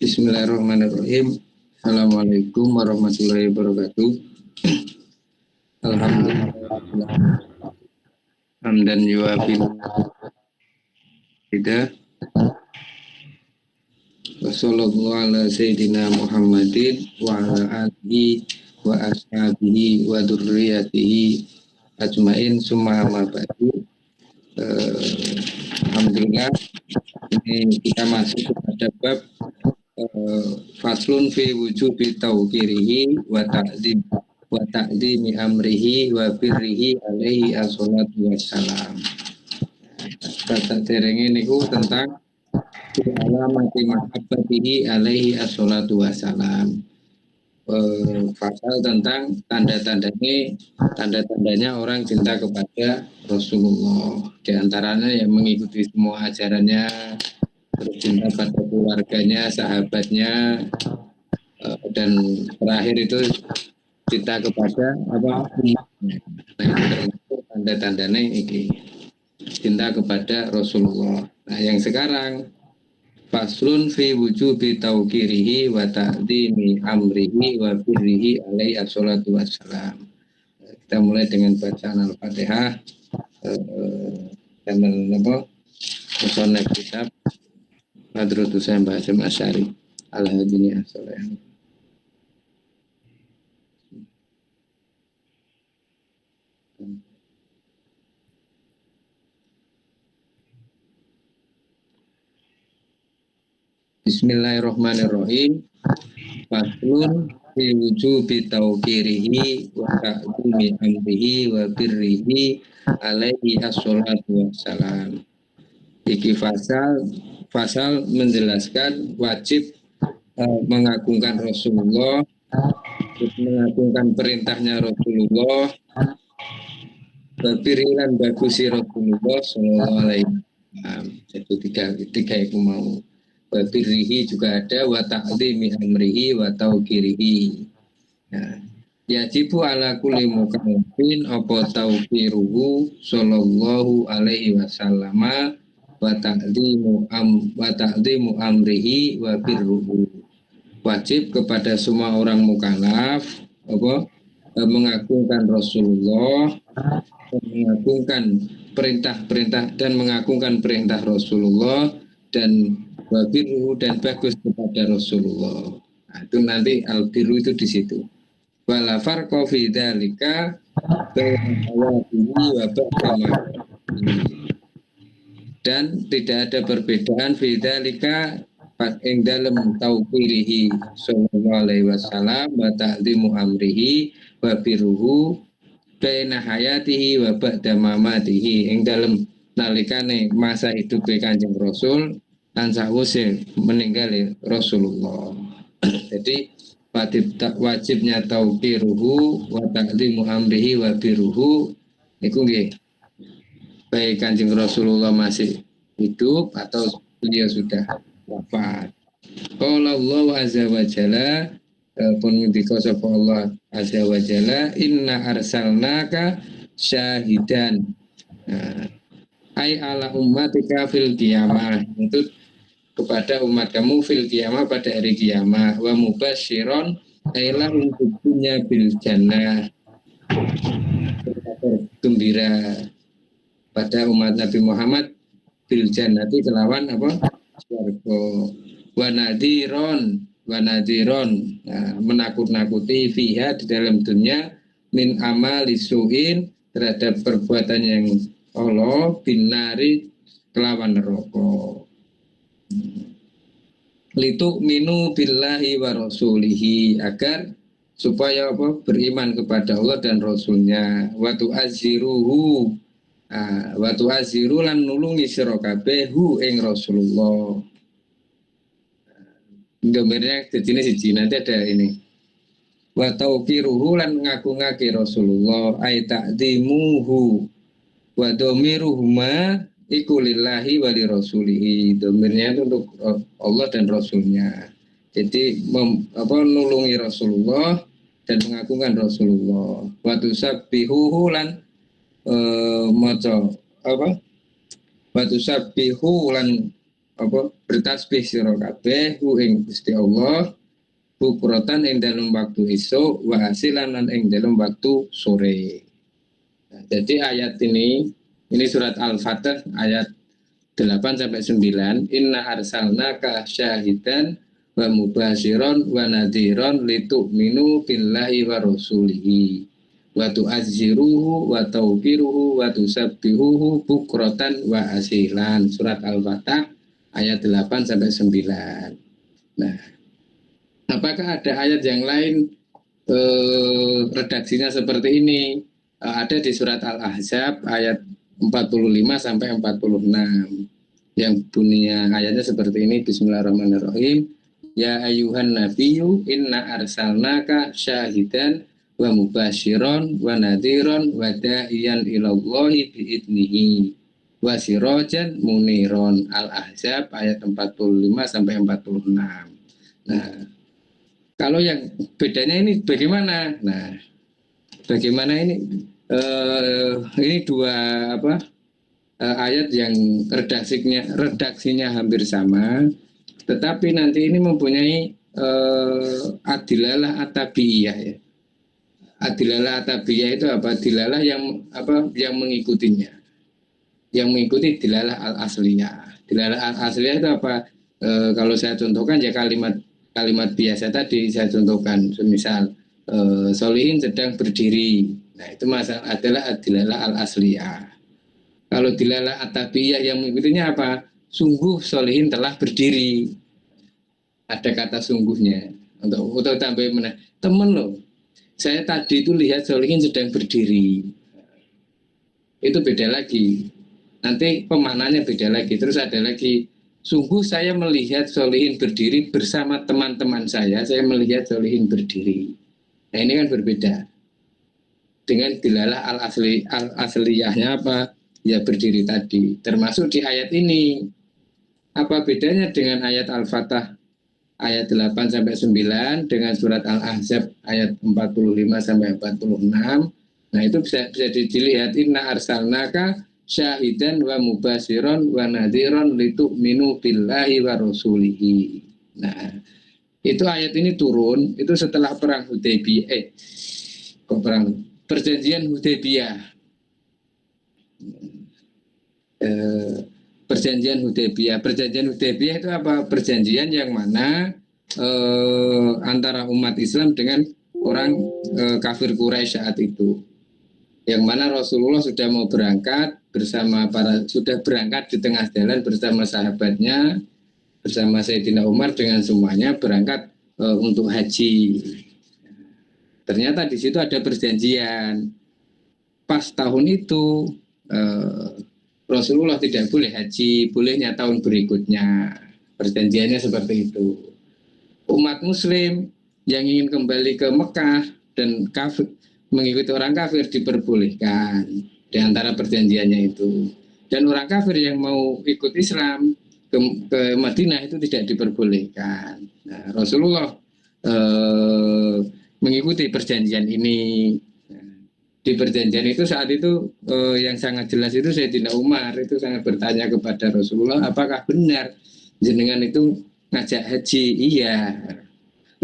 Bismillahirrahmanirrahim. Assalamualaikum warahmatullahi wabarakatuh. Alhamdulillah. Hamdan yuwafi kita. Wassallallahu ala sayyidina Muhammadin wa ala alihi wa ashabihi wa dzurriyyatihi ajmain summa amma ba'du. Alhamdulillah, ini kita masuk kepada bab faslun fi wujubi tauqirihi wa ta'zimi amrihi wa birrihi alaihi assalatu wassalam. Kata derenge niku tentang alamati mahabbatihi alaihi assalatu wassalam. Pasal tentang tanda-tandanya orang cinta kepada Rasulullah. Di antaranya yang mengikuti semua ajarannya, cinta pada keluarganya, sahabatnya, dan terakhir itu cinta kepada umatnya. Nah, itu termasuk tanda-tandanya ini, cinta kepada Rasulullah. Nah, yang sekarang faslun fi wujubi tauqirihi wa ta'zimi amrihi wa birrihi alaihi assalatu wassalam. Kita mulai dengan bacaan Al-Fatihah dan musannaf kitab Hadratus Syekh Hasyim Asy'ari Al-Hadini As-Salih. Bismillahirrahmanirrahim. Faslun fi wujubi tauqirihi wa ta'zimi amrihi wa birrihi alaihi assalatu wassalam. Iki fasal menjelaskan wajib mengagungkan Rasulullah, mengagungkan perintahnya Rasulullah, berpirilan bagusi Rasulullah sallallahu alaihi wasallam. Itu tiga itu mau. Babirihi juga ada wa ta'zimi amrihi wa tauqirihi. Nah, yajibu ala kulli mukallafin apa tauqiruhu sallallahu alaihi wasallam wa ta'zimu amrihi wa birruhu. Wajib kepada semua orang mukallaf mengagungkan Rasulullah, mengagungkan perintah-perintah dan mengagungkan perintah Rasulullah dan wabiru dan bagus kepada Rasulullah. Nah, itu nanti al-biru itu di situ. Wala farqa fi dzalika dan tidak ada perbedaan fi dzalika ing dalem tauqirihi sallallahu alaihi wasallam wa ta'zimu amrihi wa birruhu baina hayatihi wa ba'da mamatihi ing dalem nalikane masa hidup Kanjeng Rasul dan sawise meninggal Rasulullah. Jadi wajibnya tauqiruhu wa ta'zimu amrihi wa birruhu niku nggih baik Kanjeng Rasulullah masih hidup atau beliau sudah wafat. Qala Allah azza wa jalla pun ngendika sapa Allah azza wa jalla inna arsalnaka syahidan ai ala ummatika fil qiyamah, itu kepada umat kamu fil qiyamah pada hari kiamat, wa mubasysyiron ailah untuk dunya bil jannah, gembira pada umat Nabi Muhammad bil jannati kelawan swarga, wa nadiron menakut-nakuti fiha di dalam dunia min amali su'in terhadap perbuatan yang Allah binari kelawan neraka. Litu minu billahi wa rasulihi, agar supaya beriman kepada Allah dan Rasulnya. Watu aziruhu lan nulungi sira kabeh hu ing Rasulullah. Gambarnya kecilnya siji, nanti ada ini. Wa tauqiruhu lan ngagungake Rasulullah ay ta'zimuhu wa dhamiruhuma iku lillahi wa li rasulihi. Dhamirnya itu untuk Allah dan Rasulnya. Jadi nulungi Rasulullah dan mengagungkan Rasulullah. Wa tusabbihuhu lan maca wa tusabbihu lan apa bertasbih sira kabeh hu ing Gusti Allah bukrotan ing dalam waktu esuk wa asilan lan ing dalam waktu sore. Nah, jadi ayat ini surat Al-Fatih ayat 8 sampai 9. Inna arsalnaka syahidan wa mubasyiron wa nadhiron litu'minu billahi wa rasulihi wa tu'azziruhu wa tauqiruhu wa tusabbihuhu bukrotan wa asilan. Surat Al-Fatih ayat 8 sampai 9. Nah, apakah ada ayat yang lain redaksinya seperti ini? Ada di surat Al-Ahzab ayat 45 sampai 46 yang bunyinya ayatnya seperti ini. Bismillahirrahmanirrahim. Ya ayuhan nabiyyu inna arsalnaka syahidan wa mubasyiron wa nadhiron wa da'iyan ilallahi biidnihi wa sirajan muniron. Al-Ahzab ayat 45 sampai 46. Nah, kalau yang bedanya ini bagaimana? Nah, bagaimana ini? Ini dua ayat yang redaksinya hampir sama, tetapi nanti ini mempunyai adilalah atabiyah ya. Adilalah atabiyah itu apa? Dilalah yang mengikutinya. Yang mengikuti dilalah al-asliyah. Dilalah al-asliyah itu apa? Kalau saya contohkan ya kalimat biasa tadi saya contohkan, semisal solihin sedang berdiri. Nah, itu masalah adalah adilalah al-asliyah. Kalau dilalah atabiyah yang mengikutinya apa? Sungguh solihin telah berdiri. Ada kata sungguhnya. Untuk tambah mana? Temen loh. Saya tadi itu lihat solihin sedang berdiri. Itu beda lagi. Nanti pemaknanya beda lagi. Terus ada lagi. Sungguh saya melihat solihin berdiri bersama teman-teman saya. Saya melihat solihin berdiri. Nah, ini kan berbeda. Dengan dilalah al-asliyahnya apa? Ya berdiri tadi. Termasuk di ayat ini. Apa bedanya dengan ayat Al-Fatah ayat 8 sampai 9 dengan surat Al-Ahzab ayat 45 sampai 46? Nah, itu bisa dilihat inna arsalnaka syahidan wa mubasyiron wa nadhiron litu'minu billahi wa rasulihi. Nah, itu ayat ini turun itu setelah perang Hudaybiyah. Perjanjian Hudaybiyah. Perjanjian Hudaybiyah itu apa? Perjanjian yang mana antara umat Islam dengan orang kafir Quraisy saat itu. Yang mana Rasulullah sudah mau berangkat sudah berangkat di tengah jalan bersama sahabatnya, bersama Sayyidina Umar dengan semuanya berangkat untuk haji. Ternyata di situ ada perjanjian. Pas tahun itu Rasulullah tidak boleh haji, bolehnya tahun berikutnya. Perjanjiannya seperti itu. Umat Muslim yang ingin kembali ke Mekah dan kafir, mengikuti orang kafir diperbolehkan di antara perjanjiannya itu. Dan orang kafir yang mau ikut Islam ke Madinah itu tidak diperbolehkan. Nah, Rasulullah mengikuti perjanjian ini. Di perjanjian itu saat itu yang sangat jelas itu Sayyidina Umar itu sangat bertanya kepada Rasulullah, apakah benar jenengan itu ngajak haji? Iya.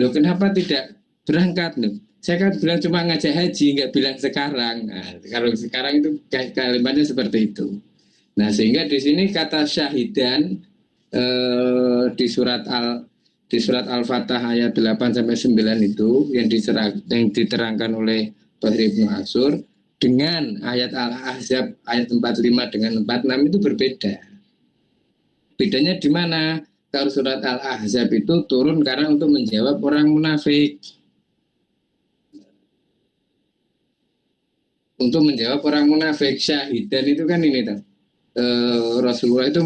Loh, kenapa tidak berangkat? Loh, saya kan bilang cuma ngajak haji, nggak bilang sekarang. Nah, kalau sekarang itu kalimatnya seperti itu. Nah, sehingga di sini kata syahidan di surat Al-Fatah ayat 8 sampai 9 itu yang diterangkan oleh Bahri Ibnu Ashur dengan ayat Al-Ahzab ayat 45 dengan 46 itu berbeda. Bedanya di mana? Kalau surat Al-Ahzab itu turun karena untuk menjawab orang munafik. Untuk menjawab orang munafik, syahidan itu kan ini Rasulullah itu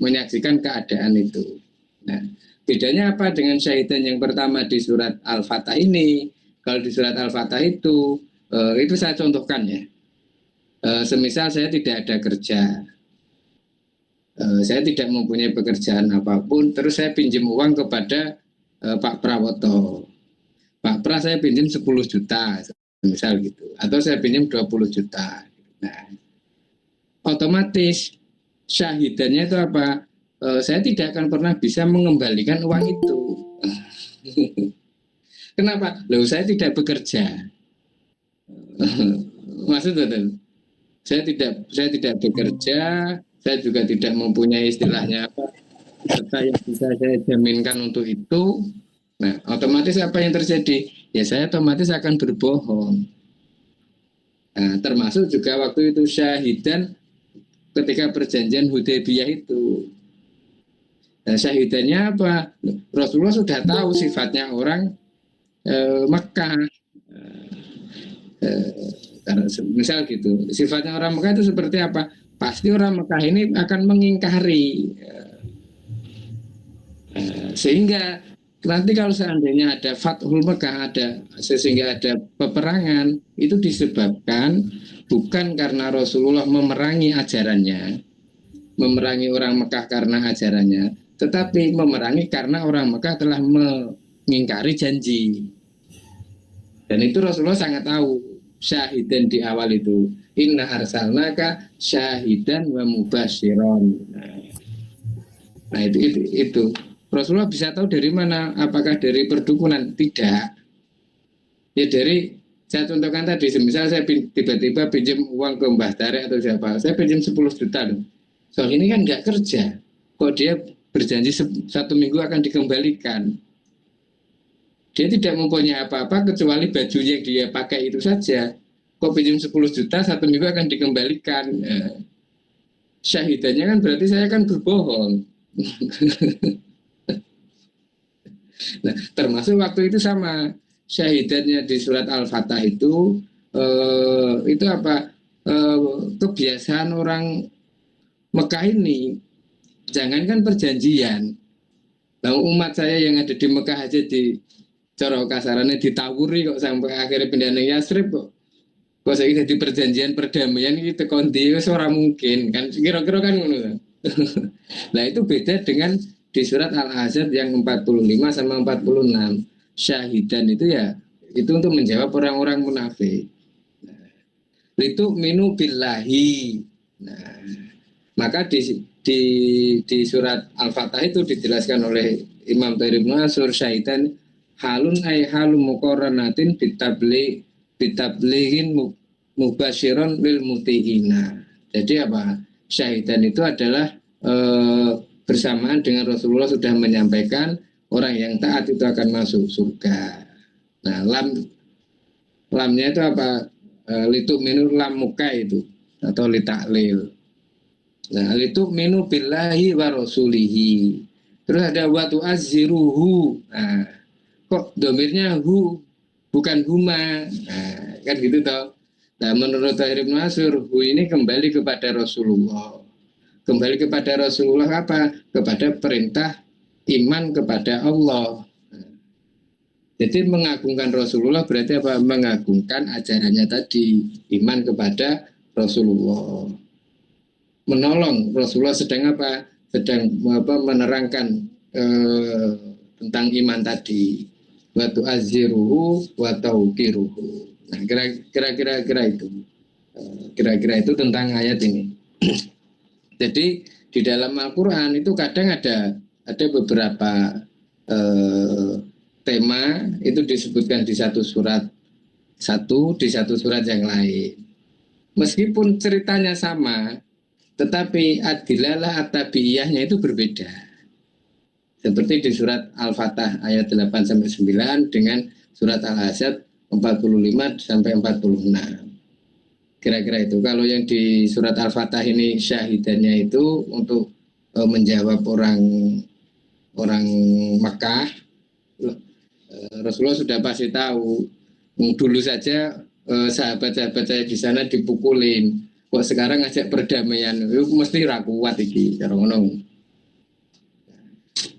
menyaksikan keadaan itu. Nah, bedanya apa dengan syahidan yang pertama di surat Al-Fatah ini? Kalau di surat Al-Fatah itu saya contohkan ya. Semisal saya tidak ada kerja, saya tidak mempunyai pekerjaan apapun, terus saya pinjam uang kepada Pak Prawoto. Pak Pra saya pinjam 10 juta, misal gitu. Atau saya pinjam 20 juta. Nah, otomatis syahidannya itu apa? saya tidak akan pernah bisa mengembalikan uang itu. Kenapa? Loh, saya tidak bekerja. Maksud betul. Saya tidak bekerja, saya juga tidak mempunyai istilahnya apa serta yang bisa saya jaminkan untuk itu. Nah, otomatis apa yang terjadi? Ya saya otomatis akan berbohong. Nah, termasuk juga waktu itu syahidan ketika perjanjian Hudaybiyah itu. Nah, syahidannya apa? Rasulullah sudah tahu sifatnya orang Mekah. Misal gitu, sifatnya orang Mekah itu seperti apa? Pasti orang Mekah ini akan mengingkari, sehingga nanti kalau seandainya ada Fathul Mekah, sehingga ada peperangan, itu disebabkan bukan karena Rasulullah memerangi ajarannya, memerangi orang Mekah karena ajarannya, tetapi memerangi karena orang Mekah telah mengingkari janji. Dan itu Rasulullah sangat tahu. Syahidan di awal itu, inna arsalnaka syahidan wa mubasyiron. Nah itu Rasulullah bisa tahu dari mana? Apakah dari perdukunan? Tidak. Ya dari, saya contohkan tadi, semisal saya tiba-tiba pinjam uang ke Mbah Tarek atau siapa, saya pinjam 10 juta loh. Soal ini kan nggak kerja, kok dia berjanji 1 minggu akan dikembalikan. Dia tidak mempunyai apa-apa kecuali baju yang dia pakai itu saja. Kok pinjam 10 juta 1 minggu akan dikembalikan. Syahidannya kan berarti saya kan berbohong. Nah, termasuk waktu itu sama syahidannya di surat Al-Fatah itu apa? Kebiasaan orang Mekah ini, jangankan perjanjian, lalu umat saya yang ada di Mekah aja di cara kasarannya ditawuri kok sampai akhirnya pindah ke Yasrib kok saya jadi perjanjian perdamaian gitu kondi ora mungkin kan, kira-kira kan ngono kan. Nah itu beda dengan di surat Al-Ahzab yang 45 sama 46. Syahidan itu ya itu untuk menjawab orang-orang munafik. Itu minu billahi. Nah, maka di surat Al-Fatah itu dijelaskan oleh Imam Tahir Ibn Ashur, syahidan halun ay halum muqarranatin bitablighin mubasyiron lil mutihina. Jadi apa? Syahidan itu adalah bersamaan dengan Rasulullah sudah menyampaikan orang yang taat itu akan masuk surga. Nah, lamnya itu apa? Litu minu lam muka itu atau litaklil. Nah, litu minu billahi wa rasulihi. Terus ada watu azziruhu. Nah, kok domirnya hu bukan huma. Nah, kan gitu toh. Nah, menurut Tahir Ibn Ashur, hu ini kembali kepada Rasulullah. Kembali kepada Rasulullah apa? Kepada perintah iman kepada Allah. Jadi mengagungkan Rasulullah berarti apa? Mengagungkan ajarannya tadi, iman kepada Rasulullah. Menolong Rasulullah sedang apa? Sedang apa? Menerangkan tentang iman tadi. Wa tu'azziruhu wa tauqiruhu. Nah, kira-kira itu. Kira-kira itu tentang ayat ini. Jadi di dalam Al-Qur'an itu kadang ada beberapa tema itu disebutkan di satu surat di satu surat yang lain. Meskipun ceritanya sama, tetapi adilalah at-tabiiyahnya itu berbeda. Seperti di surat Al-Fatah ayat 8 sampai 9 dengan surat Al-Ahzab 45 sampai 46. Kira-kira itu. Kalau yang di surat Al-Fatah ini syahidannya itu untuk menjawab orang Makkah. Rasulullah sudah pasti tahu. Dulu saja sahabat-sahabat saya di sana dipukulin. Kok sekarang ngajak perdamaian? Itu mesti ra kuat iki, cara ngono.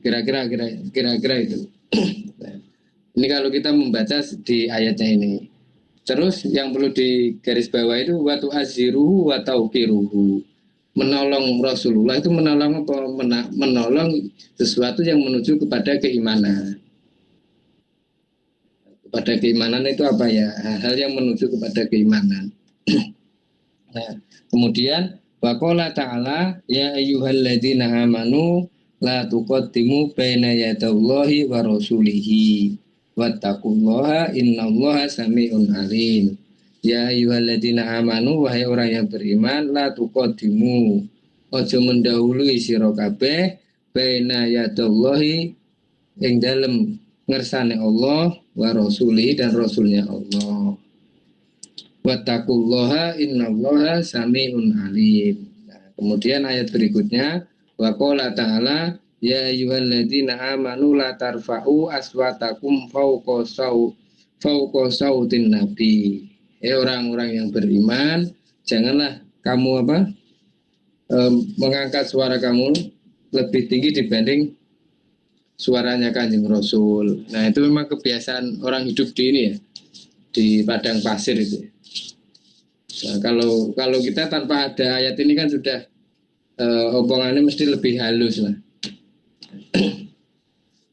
Kira-kira itu. Ini kalau kita membaca di ayatnya ini. Terus yang perlu digarisbawahi itu watu aziruhu wa tauqiruhu. Menolong Rasulullah itu menolong apa? Menolong sesuatu yang menuju kepada keimanan. Pada keimanan itu apa ya? Hal yang menuju kepada keimanan. Nah, kemudian waqala ta'ala ya ayyuhalladzina amanu la tuqaddimu baina yadallahi wa rasulihi wattaqullaha innallaha sami'un alim. Ya ayyuhalladzina amanu, wahai orang yang beriman, la tuqaddimu, ojo mendahului sira kabeh baina yadallahi ing dalem ngersane Allah wa rasulihi dan rasulnya Allah. Wattaqullaha innallaha sami'un alim. Nah, kemudian ayat berikutnya wa qala ta'ala ya ayyuhalladzina amanu la tarfa'u aswatakum fawqa sautin nabi. Orang-orang yang beriman, janganlah kamu mengangkat suara kamu lebih tinggi dibanding suaranya Kanjeng Rasul. Nah, itu memang kebiasaan orang hidup di ini ya, di padang pasir itu. Nah, kalau kita tanpa ada ayat ini kan sudah omongannya mesti lebih halus lah.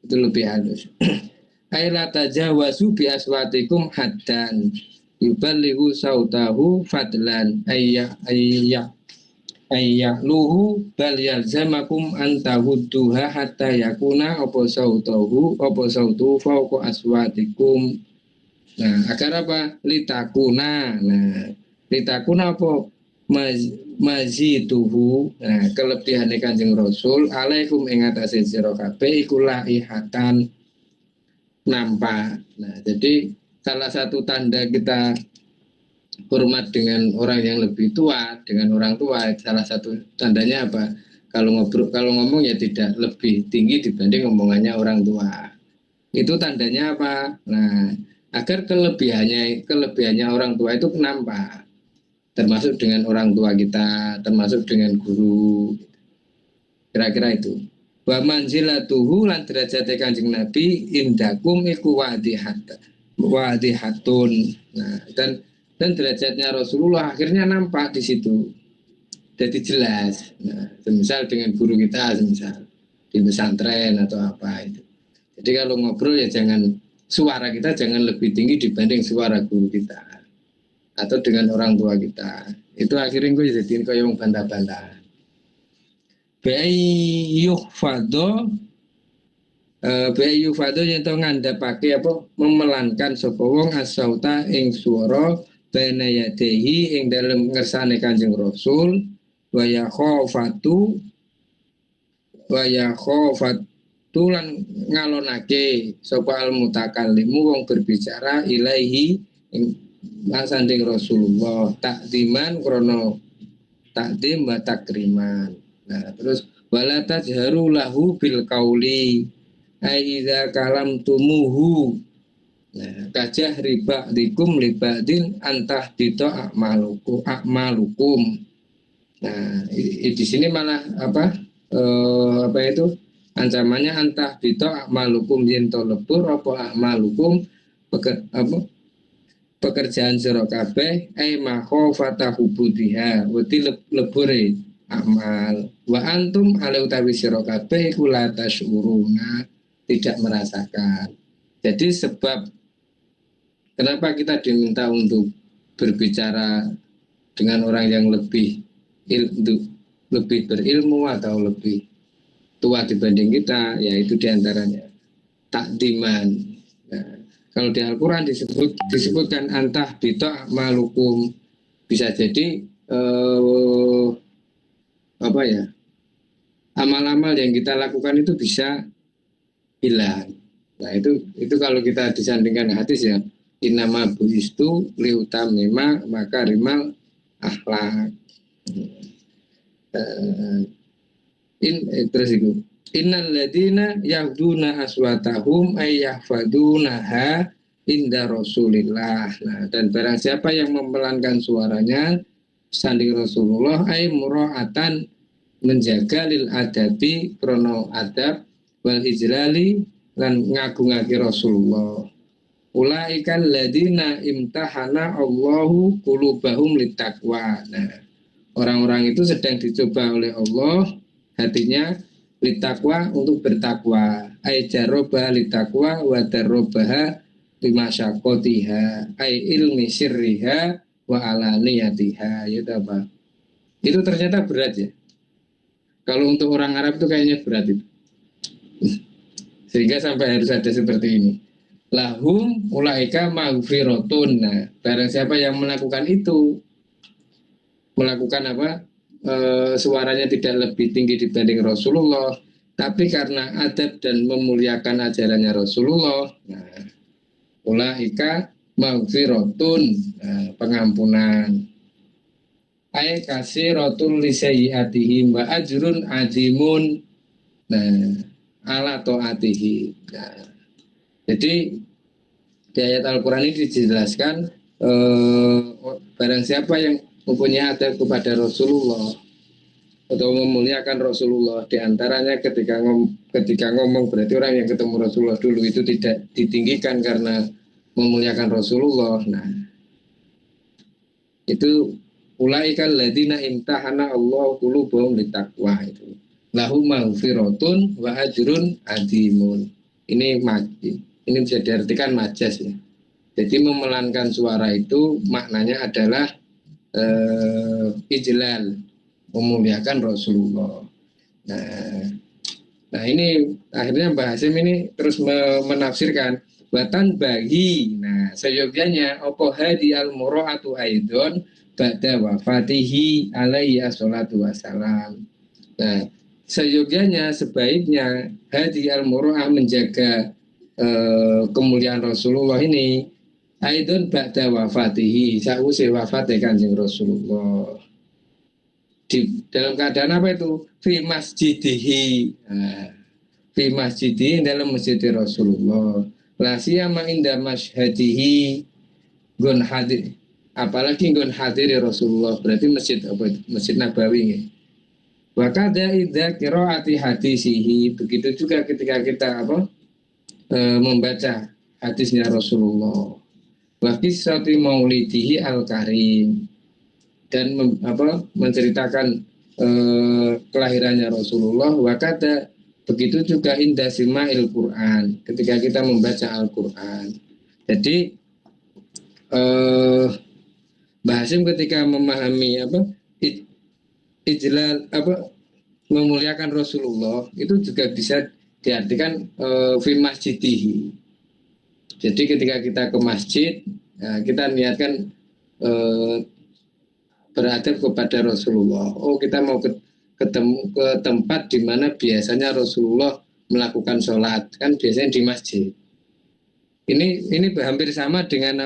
Itu lebih halus. Aila tajawazu bi aswatikum haddan yuballighu sautahu fadlan ayyaluhu bal yalzamakum an tahudduha hatta yakuna apa sautu fawqa aswatikum. Nah, agar apa? Litakuna. Nah, litakuna apa? Mazituhu. Nah, kelebihan Kanjeng Rasul alaikum ing atase sira kabeh iku laihatan nampak. Nah, jadi salah satu tanda kita hormat dengan orang yang lebih tua, dengan orang tua, salah satu tandanya apa? Kalau ngomong ya tidak lebih tinggi dibanding omongannya orang tua. Itu tandanya apa? Nah, agar kelebihannya orang tua itu nampak, termasuk dengan orang tua kita, termasuk dengan guru, kira-kira itu. Wa manzilatuhu lan derajate Kanjeng Nabi indakum iku wadihatun. Nah, dan derajatnya Rasulullah akhirnya nampak di situ, jadi jelas. Nah, semisal dengan guru kita, semisal di pesantren atau apa itu. Jadi kalau ngobrol ya suara kita jangan lebih tinggi dibanding suara guru kita atau dengan orang tua kita. Itu akhirnya gue jadiin kayak yang bantah-bantah. Bayu fado yang tau ngandhapake apa memelankan sapa wong asauta ing swara bana yadehi ing dalem ngersane Kanjeng Rasul wa yakhafatu lan ngalonake sapa al mutakallimu wong berbicara ilaihi ing sanding Rasulullah takdiman krana takdim wa takriman. Nah, terus wala tajharu lahu bil qauli aiza kalam tumuhu. Nah, kajah riba dikum libadin antah dito akmalukum. Nah, di sini malah apa itu ancamannya antah dito akmalukum yento lebur apa akmalukum pekerjaan sira kabeh ai makhofata hubudiha wati lebure amal wa antum ala utawi sira kabeh kula tasyuruna tidak merasakan. Jadi sebab kenapa kita diminta untuk berbicara dengan orang yang lebih berilmu atau lebih tua dibanding kita, yaitu diantaranya takdiman. Nah, kalau di Al-Quran disebutkan antah bito malukum, bisa jadi amal-amal yang kita lakukan itu bisa hilang. Nah, itu kalau kita disandingkan hadis ya, innama buistu liutamima maka rimal akhlak. Terus itu innal ladina yahduna aswatahum ay yahfadunaha inda Rasulillah. Nah, dan barang siapa yang memelankan suaranya sanding Rasulullah ay mura'atan menjaga lil adabi krono adab wal ijlali lan ngagungake Rasulullah. Ulaikal ladina imtahana Allahu qulubahum littaqwa. Nah, orang-orang itu sedang dicoba oleh Allah hatinya littaqwa untuk bertakwa. Ai jaroba littaqwa wa darobaha limasyaqotiha ai ilmi sirriha wa alaniyatiha. Itu apa? Itu ternyata berat ya. Kalau untuk orang Arab itu kayaknya berat itu. Sehingga sampai harus ada seperti ini. Lahum ulaika maghfiratun. Nah, barang siapa yang melakukan itu, melakukan apa? Suaranya tidak lebih tinggi dibanding Rasulullah, tapi karena adab dan memuliakan ajarannya Rasulullah, nah, ulaika maghfiratun, nah, pengampunan. Ay kasiratul lisayyiatihim wa ajrun azimun, nah, ala taatihi. Nah, jadi di ayat Al-Quran ini dijelaskan barang siapa yang mempunyai adab kepada Rasulullah atau memuliakan Rasulullah, diantaranya ketika ngomong berarti orang yang ketemu Rasulullah dulu itu tidak ditinggikan karena memuliakan Rasulullah. Nah, itu ulaikal ladzina imtahana Allah qulubahum litaqwa, itu lahum maghfiratun wa ajrun azimun. Ini bisa diartikan majas ya. Jadi memelankan suara itu maknanya adalah ijlal, memuliakan Rasulullah. Nah ini akhirnya Mbah Hasim ini terus menafsirkan watan bagi. Nah seyogyanya opo hadi al muraatu aidon ba'da wafatihi alaihi assalatu wassalam. Nah seyogyanya, sebaiknya hadi al muraah menjaga kemuliaan Rasulullah ini aidon ba'da wafatihi, sause wafate Kanjeng Rasulullah. Dalam keadaan apa itu? Fi masjidihi. Nah, fi masjidihi, dalam masjid Rasulullah. La siyama inda masyhadihi gun hadir. Apalagi gun hadir Rasulullah, berarti masjid apa itu? Masjid Nabawi ya. Wa kada idza qiraati hadisihi, begitu juga ketika kita membaca hadisnya Rasulullah. Wa qissati maulidihi al-karim, dan menceritakan kelahirannya Rasulullah. Wakata begitu juga indah sima'il Quran, ketika kita membaca Al-Quran. Jadi Mbah Hasim ketika memahami ijlal memuliakan Rasulullah itu juga bisa diartikan fi masjidihi. Jadi ketika kita ke masjid, kita niatkan beradab kepada Rasulullah. Oh, kita mau ke tempat di mana biasanya Rasulullah melakukan sholat, kan biasanya di masjid. Ini hampir sama dengan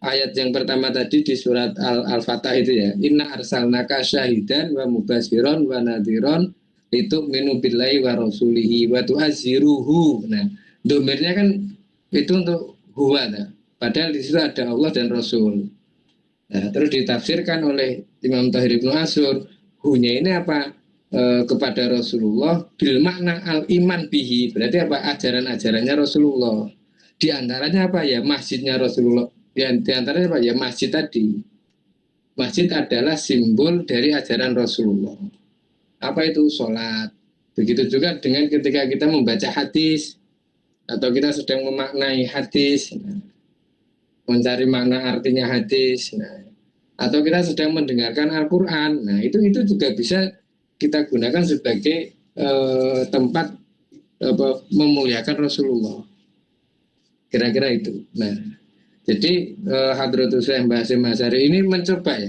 ayat yang pertama tadi di surat Al-Fatah itu ya. Inna arsalnaka syahidan wa mubashiron wa nadhiron itu minu billahi wa rasulihi wa tu'azziruhu. Nah, domirnya kan itu untuk huwa. Padahal di situ ada Allah dan Rasul. Nah, terus ditafsirkan oleh Imam Tahir Ibnu Asyur, hunya ini apa? Kepada Rasulullah bil makna al-iman bihi, berarti apa? Ajaran-ajarannya Rasulullah. Di antaranya apa ya? Masjidnya Rasulullah. Di antaranya apa ya? Masjid tadi. Masjid adalah simbol dari ajaran Rasulullah. Apa itu? Sholat. Begitu juga dengan ketika kita membaca hadis atau kita sedang memaknai hadis, mencari makna artinya hadis, atau kita sedang mendengarkan Al-Quran. Nah itu juga bisa kita gunakan sebagai tempat memuliakan Rasulullah. Kira-kira itu. Nah, jadi Hadratus Syekh Mbah Hasyim Asy'ari ini mencoba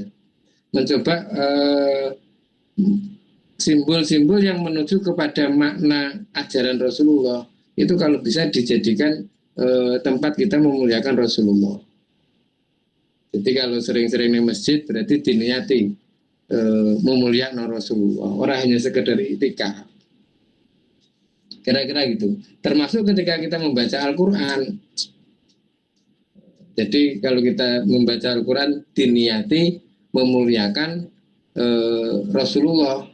simbol-simbol yang menuju kepada makna ajaran Rasulullah itu kalau bisa dijadikan tempat kita memuliakan Rasulullah. Jadi kalau sering-sering di masjid berarti diniati memuliakan Rasulullah, orang hanya sekedar itikaf. Kira-kira gitu. Termasuk ketika kita membaca Al-Quran. Jadi kalau kita membaca Al-Quran diniati memuliakan Rasulullah.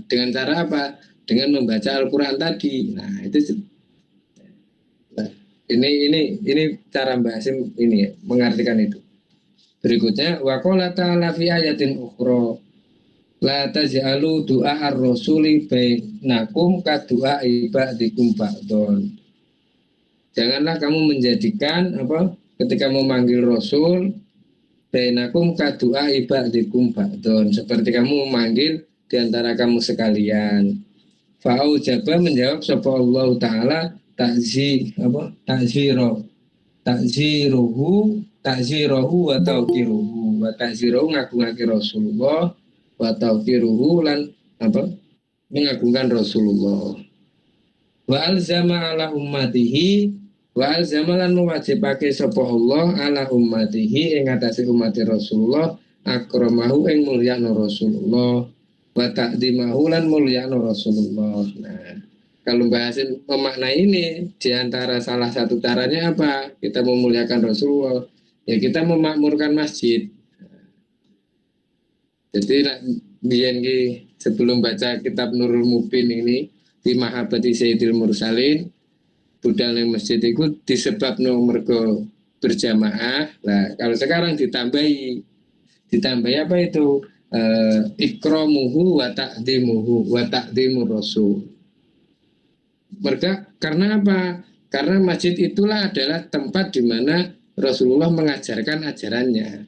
Dengan cara apa? Dengan membaca Al-Quran tadi. Nah itu. Ini cara Mbah Hasyim ini ya, mengartikan itu. Berikutnya waqala ta'ala fi ayatin ukhra la taj'alu du'a ar-rasuli bainakum ka du'a ibadikum ba'don. Janganlah kamu menjadikan ketika memanggil Rasul bainakum ka du'a ibadikum ba'don, seperti kamu memanggil di antara kamu sekalian. Fa'aujaba menjawab sapa Allah taala takziruhu wa tauqiruhu wa takziruhu ngagungake Rasulullah wa tauqiruhu lan apa mengagungkan Rasulullah. Wa alzama ala ummatihi wa alzama lan mewajibake sapa Allah ala ummatihi ing atase umat Rasulullah akramahu ing mulyakno Rasulullah wa ta'dimahu lan mulyakno Rasulullah. Nah, kalau bahasin memaknai ini diantara salah satu caranya apa? Kita memuliakan Rasulullah. Ya kita memakmurkan masjid. Jadi biyen sebelum baca kitab Nurul Mubin ini di Mahabbati Sayyidil Mursalin budal yang masjid itu disebab mergo berjamaah. Nah, kalau sekarang ditambahi apa itu? Ikramuhu wa ta'dimuhu wa ta'dimur Rasul. Karena apa? Karena masjid itulah adalah tempat di mana Rasulullah mengajarkan ajarannya.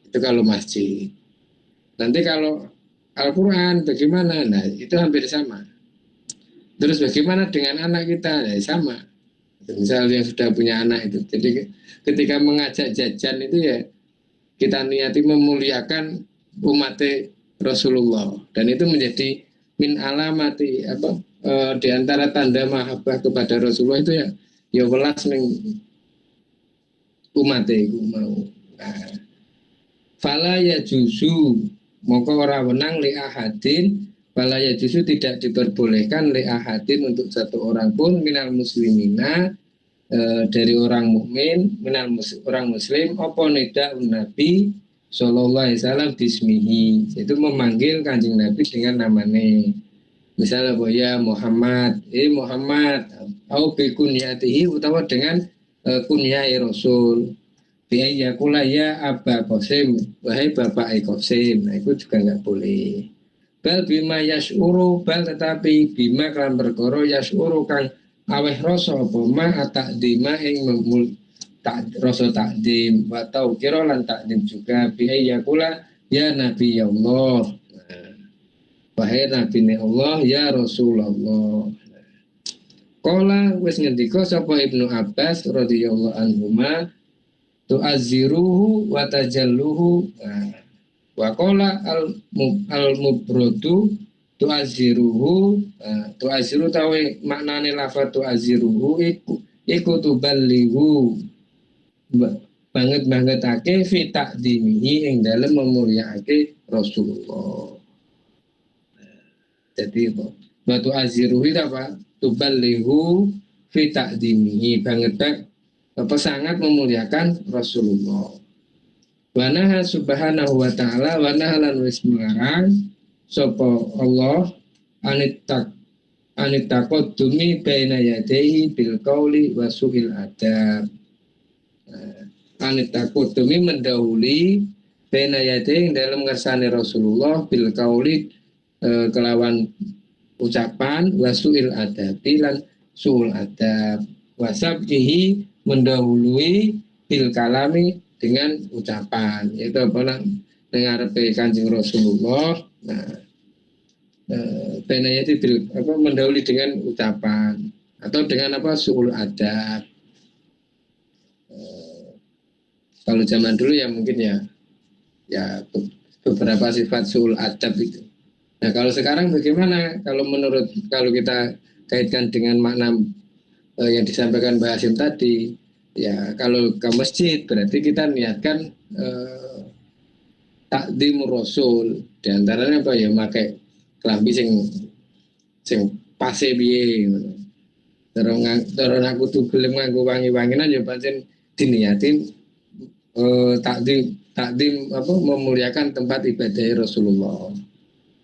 Itu kalau masjid. Nanti kalau Al-Quran bagaimana? Nah itu hampir sama. Terus bagaimana dengan anak kita? Ya sama. Misalnya yang sudah punya anak itu. Jadi ketika mengajak jajan itu ya kita niati memuliakan umat Rasulullah. Dan itu menjadi min alamati di antara tanda mahabbah kepada Rasulullah itu ya welas ning umat iku mau. Nah, fala ya juzu mongko ora wenang li ahadin fala ya juzu tidak diperbolehkan li ahadin untuk satu orang pun minal muslimina dari orang mukmin orang muslim apa nida nabi sallallahu alaihi wasallam bismihi itu memanggil kanjeng Nabi dengan namanya. Misalnya ya Muhammad au bi kunyatihi utawa dengan kunyai Rasul biaya kula ya Aba Qasim wahai Bapak Qasim. Nah itu juga nggak boleh. Bal bima yas'uru bal tetapi bima kan perkara yas'uru kang aweh rasa apa ma takdima ing rasa takdim wa tauqira lan takdim juga biaya kula ya Nabi Allah. Wahai Nabi Allah ya Rasulullah. Kala wis ngendika sapa Ibnu Abbas radhiyallahu anhuma tu'azziruhu wa tajalluhu wa qala al-mubradu tu'azziru tawe maknane lafaz tu'azziruhu iku tuballighu banget-bangetake fi ta'dimihi ing dalem memulyakake Rasulullah. Jadi batu aziruh itu apa? Tuballighu fi ta'dimihi banget sangat memuliakan Rasulullah. Wa naha subhanahu wa ta'ala wa nahalan wis melarang sapa Allah anitaqaddumi baina yadayhi bil qauli wa su'il adab. Anitaqaddumi mendahului baina yadayhi dalam ngersane Rasulullah bil qauli kelawan ucapan wasuil adab lan suul adab wasabkihi mendahului bil kalami dengan ucapan yaitu apa ngarepe Kanjeng Rasulullah. Nah benayati bil mendahului dengan ucapan atau dengan suul adab. Kalau zaman dulu ya mungkin ya beberapa sifat suul adab itu. Nah kalau sekarang bagaimana? Kalau kita kaitkan dengan makna yang disampaikan Mbak Hasim tadi, ya kalau ke masjid berarti kita niatkan takdim Rasul. Di antaranya apa ya? Pakai kelambi sing pase piye. Terus aku tuh gelem nganggo wangi-wanginan ya pancen diniatin takdim memuliakan tempat ibadah Rasulullah.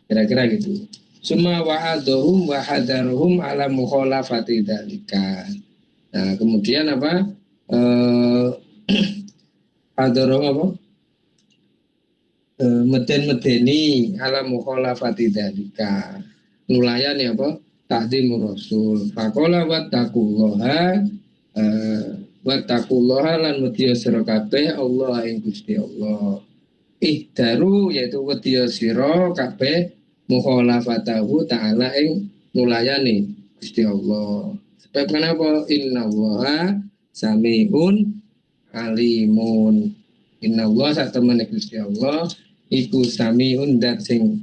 Kira-kira gitu. Summa wa'aduhum wa hadaruhum ala mukhalafati dzalika. Nah, kemudian hadaruhum meden-medeni ala mukhalafati dzalika. Nulayani takdim Rasul. Faqala wattaqullaha lan wedya sira kabeh Allah ing Gusti Allah. Ihdaru yaitu wedya sira kabeh mukhalafatahu ta'ala ing nulayani Gusti Allah. Sebab kenapa? Innallaha samiun alimun. Innallaha sak temene Gusti Allah iku samiun dat sing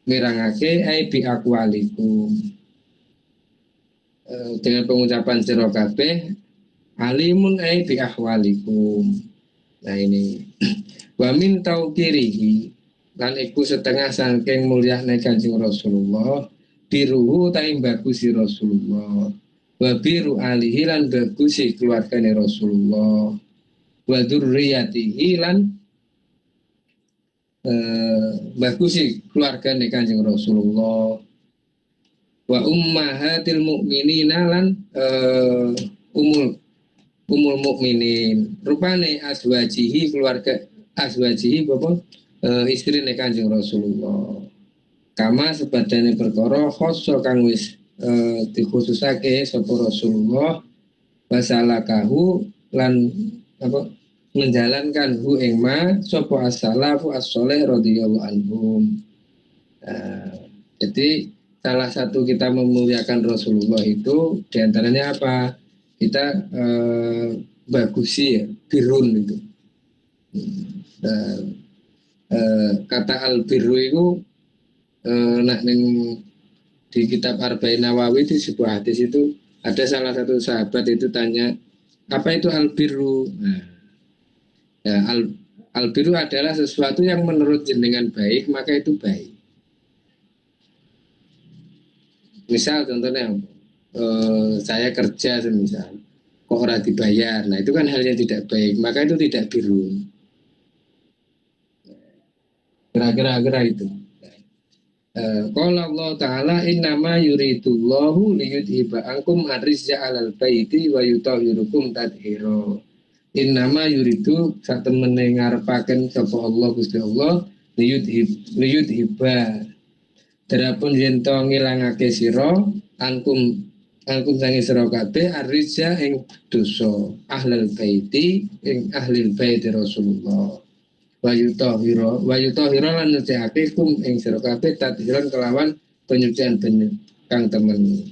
mirangake ai bi aqwalikum. Dengan pengucapan sira kabeh alimun ai bi ahwalikum. Nah ini wa min tauqirihi lan iku setengah saking mulyane Kanjeng Rasulullah biruhu taing bagusi Rasulullah wa biru alihi lan bagusi keluargane Rasulullah wa dzurriyyatihi lan bagusi keluargane Kanjeng Rasulullah wa ummahatil mukminina lan umul mukminin rupane azwajihi keluarga azwajihi bapak istri Kanjeng Rasulullah kama sebadane perkara khoso kang wis dikhususake sapa Rasulullah wasalakahu lan apa menjalankan hu ing ma sapa as-salafu as-shalih radhiyallahu anhum. Jadi salah satu kita memuliakan Rasulullah itu diantaranya apa? Kita bagusi ya, birun itu. Kata al-birru itu nak di kitab Arba'in Nawawi itu sebuah hadis itu ada salah satu sahabat itu tanya apa itu al-birru? Nah, ya, al-birru adalah sesuatu yang menurut jenengan baik maka itu baik. Misal contohnya saya kerja semisal kok ora dibayar, nah itu kan hal yang tidak baik, maka itu tidak biru. Kira-kira itu. Qala Allah Ta'ala innama yuridullahu liyudhiba ankum ar-rijsa 'alal baiti wa yutahhirukum tadhira. Innama yuridu satemene ngarepaken sapa Allah Gusti Allah liyudhiba darapun yen to ngilangake sira angkum sange sira kabeh ar-rijsa ing dosa ahlul baiti ing ahlil baiti Rasulullah wa yutahhira lan nyucikake kum ing sira kabeh tadhiran kelawan penyucian kang temen.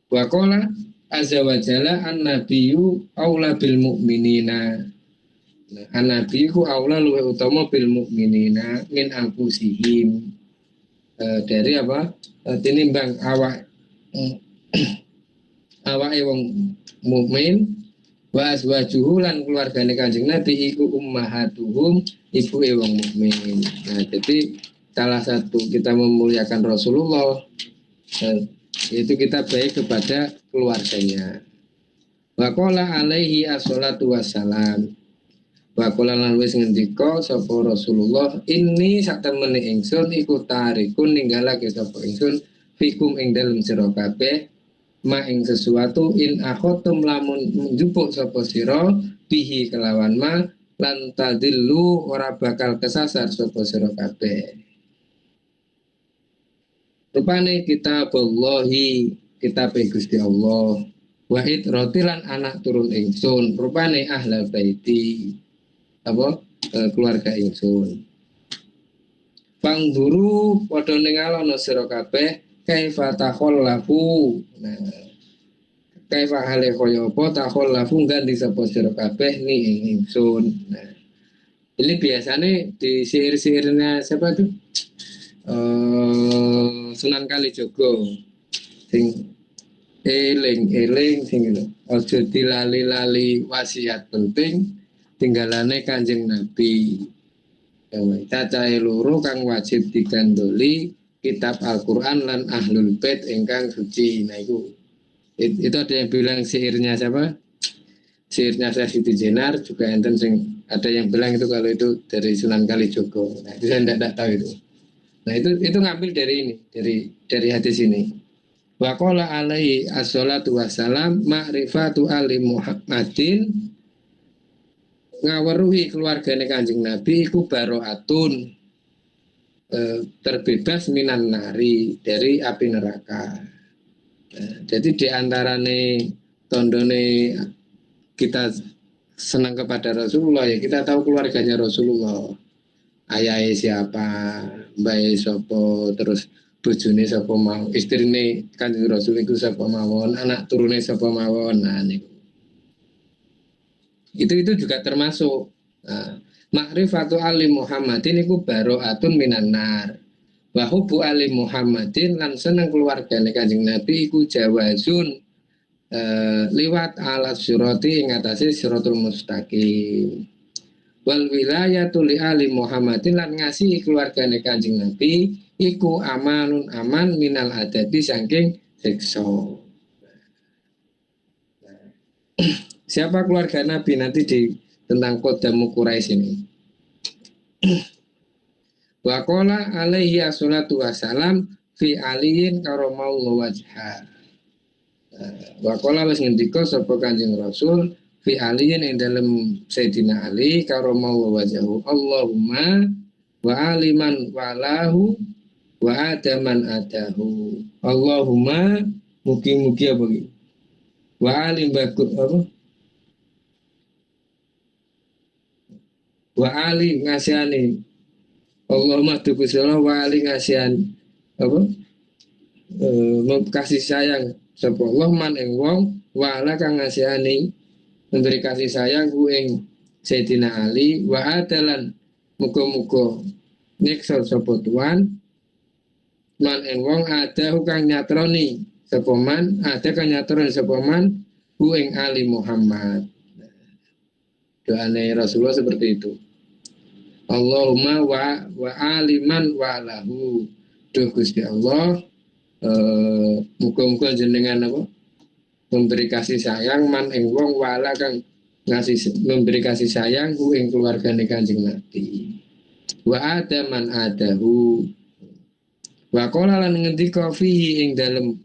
Wa qala azza wa jalla an-nabiyyu aula bil mu'minina. An-nabiyyu aula luwih utama bil mu'minina min anfusihim. Dari apa? Tinimbang awake wong mukmin wa azwajuhu lan keluargane Kanjeng Nabi iku ummahatuhum ibuke wong mukmin. Nah, jadi salah satu kita memuliakan Rasulullah itu kita baik kepada keluarganya. Wa qala alaihi assalatu wassalam. Wa qala lan wis ngendika sapa Rasulullah inni satemene ingsun iku tarikun ninggalake sapa ingsun fikum ing dalem sira kabeh ma ing sesuatu in akhotum lamun njupuk sapa sira bihi kelawan ma lan tadillu ora bakal kesasar sapa sira kabeh. Rupane kitabullahi kitab Gusti Allah wa itrotilan anak turun ingsun rupane ahlul baiti apa keluarga ingsun. Pangduru padha ningalono sira kabeh kaifa takhallafu. Nah, kaifa hale kaya apa takhallafu ganti sapa sira kabeh ni ing ingsun. Nah, ini biasanya di syair-syairnya siapa tuh? Sunan Kalijogo sing eling sing itu aja dilali-lali wasiat penting tinggalane Kanjeng Nabi cacahe loro kang wajib digandoli kitab Al-Quran lan Ahlul Bait ingkang suci. Nah itu ada yang bilang syairnya siapa? Syairnya Siti Jenar juga enten sing ada yang bilang itu kalau itu dari Sunan Kalijogo. Nah itu saya tidak tahu itu. Nah itu ngambil dari ini, dari hadis ini. Wa qala alaihi assalatu wassalam ma'rifatu ali Muhammadin ngaweruhi keluargane Kanjeng Nabi iku baro'atun terbebas minan nari dari api neraka. Jadi diantarane tondone kita senang kepada Rasulullah ya kita tahu keluarganya Rasulullah. ayahe siapa, mbae sapa, terus bojone sapa mau, istrine Kanjeng Rasul iku sapa mawon, anak turune sapa mawon. Nah niku. Itu juga termasuk makrifatu ali Muhammadin iku baro'atun minan nar. Wa hubbu ali Muhammadin lan seneng keluargane Kanjeng Nabi iku jawazun liwat alat surati ing atase siratul mustaqim. Wal wilayatu li ali Muhammadin lan ngasihi keluargane Kanjeng Nabi iku amanun aman minal adabi saking siksa. Siapa keluarga Nabi nanti di tentang Qaddamu Quraisy ini. Wa qala alaihi assalatu wassalam fi aliyin karamallahu wajha. Wa qala wis ngendika sapa Kanjeng Rasul fi aliyin ing dalem Sayyidina Ali karamallahu wajhahu. Allahumma wa aliman walahu wa adaman adahu. Allahumma mugi-mugi apa iki? Wa alim bagus apa? Wa ali ngasihani Allahumma dukusala wa ali ngasihani apa kasih sayang sapa Allah man ing wong wa ala kang ngasihani memberi kasih sayang ku ing Sayyidina Ali wa adalan muga-muga nyiksa sapa tuan man ing wong ada kang nyatroni sapa man ada kang nyatroni sapa man ku ing Ali Muhammad. Doane Rasulullah seperti itu. Allahumma wa aliman wa lahu. Duh Gusti Allah, muga-muga jenengan apa? Memberi kasih sayang man ing wong wala kang ngasih memberi kasih sayang ku ing keluargane Kanjeng Nabi. Wa adaman adahu. Wa qala lan ngendika fihi ing dalem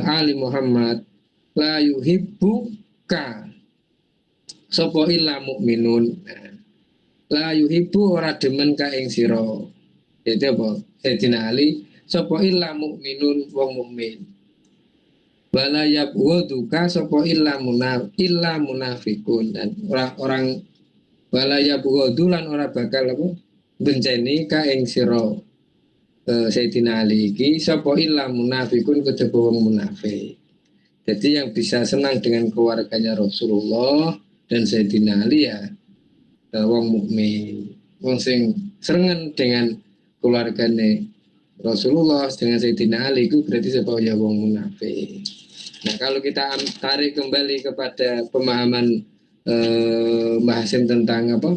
Ali Muhammad la yuhibbu ka sapa illa mukminun. La yuhibbu ora demen ka ing sira. Dadi apa? Sayyidina Ali sapa illa mukminun wong mukmin. Wala yabghuduka sapa illa munafikun dan orang wala yabghudhu lan ora bakal apa benceni ka ing sira. Sayyidina Ali iki sapa illa munafikun kejaba wong munafik. Jadi yang bisa senang dengan keluarganya Rasulullah dan Sayyidina Ali ya wong mukmin, wong sing serengan dengan keluargane Rasulullah dengan Sayyidina Ali itu berarti sebab ya wong munafik. Nah kalau kita tarik kembali kepada pemahaman Mbah Hasim tentang apa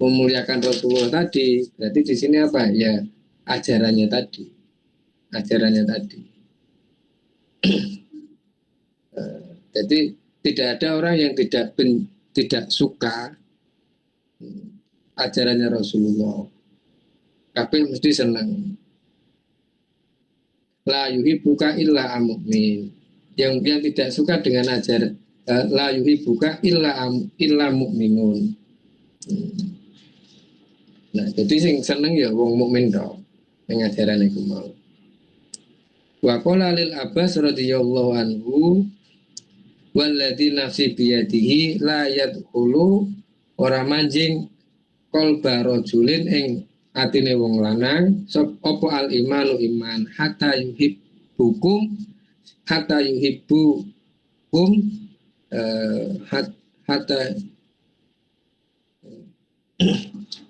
memuliakan Rasulullah tadi, berarti di sini apa ya ajarannya tadi. Jadi tidak ada orang yang tidak suka ajarannya Rasulullah. Kabeh mesti senang. La yuhibbuka illa mu'min. Yang tidak suka dengan ajaran la yuhibbuka illa mu'minun. Nah, jadi sing seneng ya wong mukmin tok ning ajaran iku mau. Wa qala lil Abbas radhiyallahu anhu walladzi nafsi biyadihi la yadkhulu ora manjing qalba rajulin ing atine wong lanang sop opo al imanu iman hatta yuhibbukum hatta